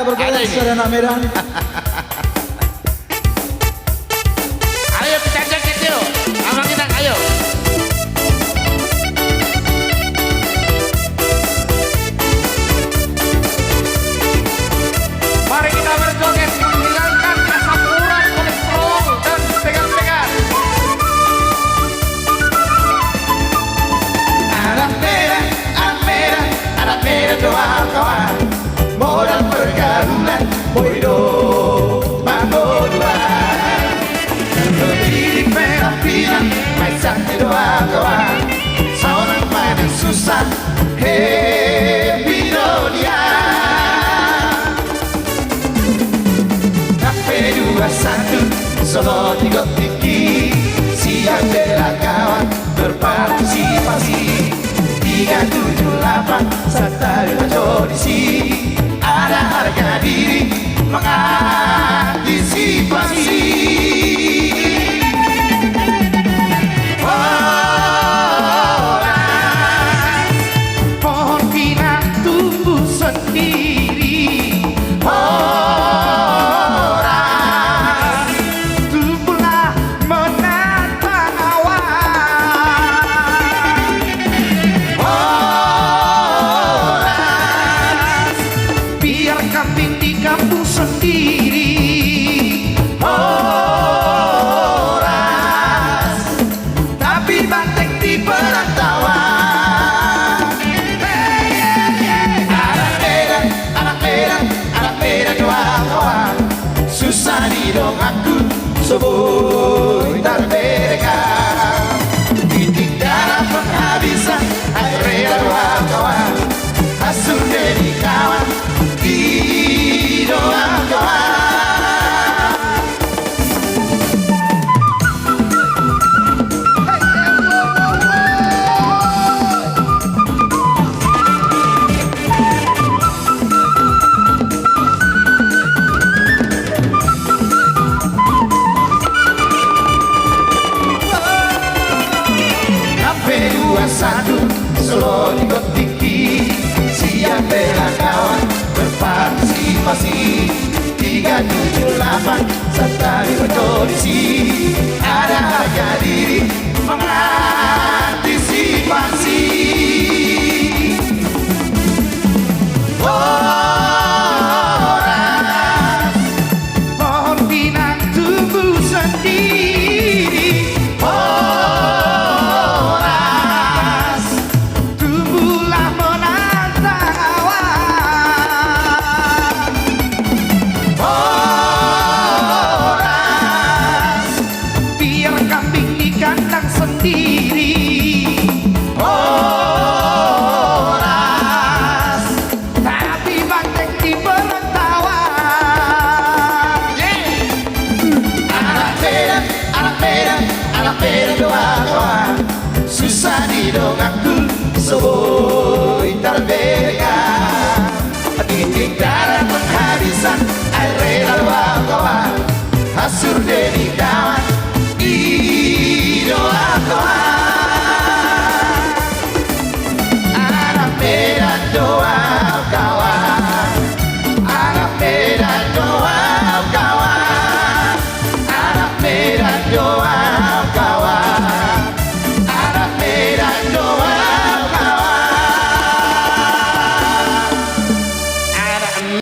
kita bergoyang secara merah. Ayo kita cek yuk, abang kita ayo. Mari kita berjoget menghilangkan asam urat, kolesterol dan pegang-pegang. Anak merah doa kawan, modal pergaulan, boido mambo dua. Berdiri merah pinang, main sakti doa kawan, seorang mana susah, happy dunia. KP21 Solo Tigo Tiki, siap bela kawan berpartisipasi. 378 serta audisi, ada harga diri mengantisipasi. Pohon pinang tumbuh sendiri, orang tumbuhlah menatang awan. Biar kambing di kampung sendiri, horas, tapi banteng di perantauan. Anak merah doa kawan, susah didong aku sebut dan mereka. Titik darah penghabisan, air rela doa kawan, hasil dari kawan, di doa kawan. KP21 Solo Tigo Tiki, siap bela kawan berpartisipasi. 378 serta audisi, ada harga diri mengantisipasi.